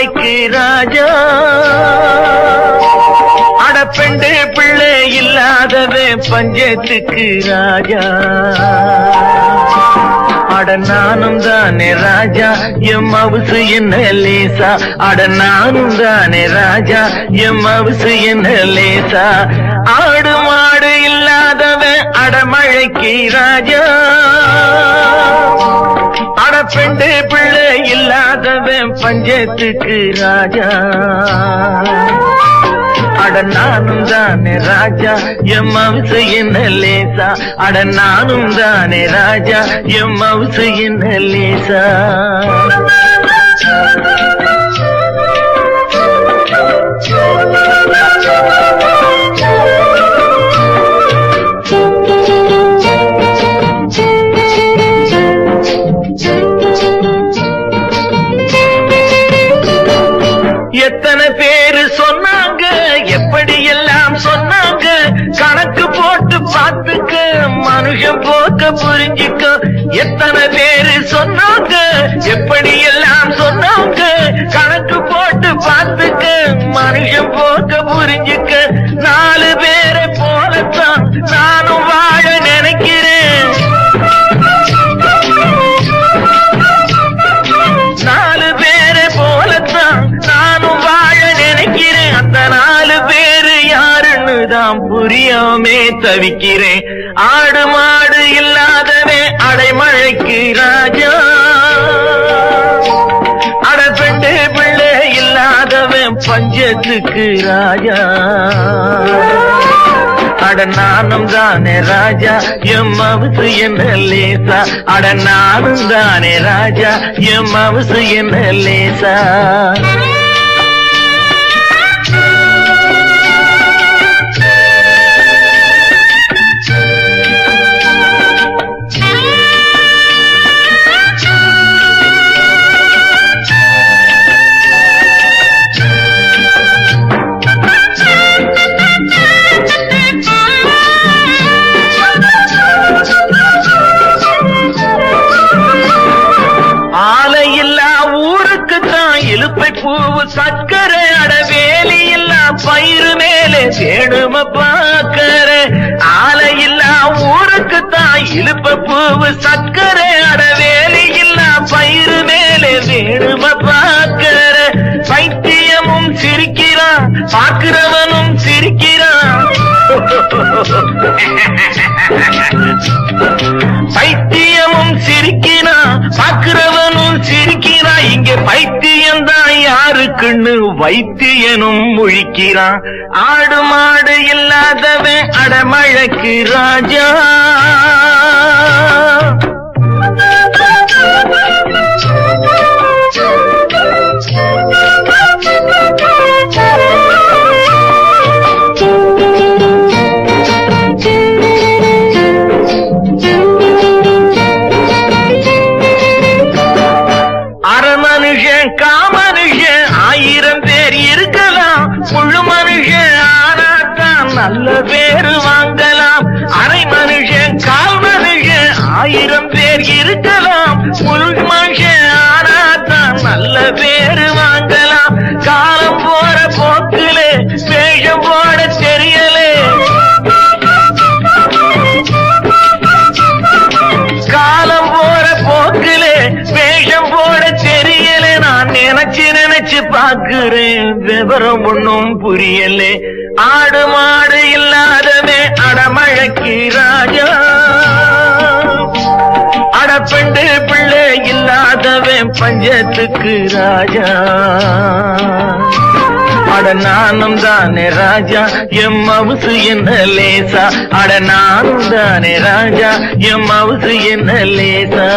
அடமழைக்கு ராஜா அடப்பெண்டு பிள்ளை இல்லாதவன் பஞ்சத்துக்கு ராஜா அட நானும் தானே ராஜா எம் மவுசு என்ன லேசா அட நானும் தானே ராஜா எம் மவுசு என்ன லேசா ஆடு மாடு இல்லாதவன் அடமழைக்கு ராஜா அடப்பெண்டு பிள்ளை இல்லாதவன் பஞ்சத்துக்கு ராஜா அட நானும் தானே ராஜா எம் மவுசு என்ன லேசா அட நானும் தானே ராஜா எம் மவுசு என்ன லேசா எத்தனை பேரு சொன்னாங்க எப்படி எல்லாம் சொன்னாங்க கணக்கு போட்டு பார்த்துக்க மனுஷன் போக்க புரிஞ்சுக்க எத்தனை பேரு சொன்னாங்க எப்படி எல்லாம் சொன்னாங்க கணக்கு போட்டு பார்த்துக்க மனுஷன் போக்க புரிஞ்சுக்க நாலு பேரை போலத்தான் நானும் வாழ நினைக்கிறேன் நாலு பேரை போலத்தான் நானும் வாழ நினைக்கிறேன் அந்த நாலு பேரு யாருன்னு தான் புரியாமே தவிக்கிறேன் ஆடு மாடு இல்லாதவே அடைமழைக்கு ராஜா அடப்பெண்டு பிள்ளை இல்லாதவன் பஞ்சத்துக்கு ராஜா அட நானும் தானே ராஜா எம் மவுசு என்ன லேசா அட நானும் தானே ராஜா எம் மவுசு என்ன லேசா இலுப்பை பூவு சக்கரை அட வேலி இல்லா பயிறு மேலே சேடும பாக்கற ஆலை இல்லா ஊருக்கு தான் இலுப்பை பூவு சக்கரை அட வேலி இல்லா பயிறு மேலே வேணும பாக்கற பைத்தியமும் சிரிக்கிறான் பாக்குறவனும் சிரிக்கிறான் பைத்தியமும் சிரிக்கிறான் பாக்குறவனும் சிரிக்கிறான் இங்க பைத்தியம் தான் யாருக்குன்னு வைத்தியனும் முழிக்கிறான் ஆடு மாடு இல்லாதவன் அடமழைக்கு ராஜா காமனுஷன் ஆயிரம் பேர் இருக்கலாம் முழு மனுஷன் ஆனாத்தான் நல்ல பேரு வாங்கலாம் அரை மனுஷன் கால் மனுஷன் ஆயிரம் பேர் இருக்கலாம் முழு மனுஷன் ஆனாத்தான் நல்ல பேரு வாங்கலாம் காலம் போற போக்கிலே வேஷம் போட தெரியலே காலம் போற போக்கிலே வேஷம் போட தெரியல நான் நினைச்சு பாக்குறேன் விவரம் ஒன்னும் புரியலே ஆடு மாடு இல்லாதவே அடமழைக்கு ராஜா அடப்பெண்டு பிள்ளை இல்லாதவன் பஞ்சத்துக்கு ராஜா அட நானும் தானே ராஜா எம் மவுசு என்ன லேசா அட நானும் தானே ராஜா எம் மவுசு என்ன லேசா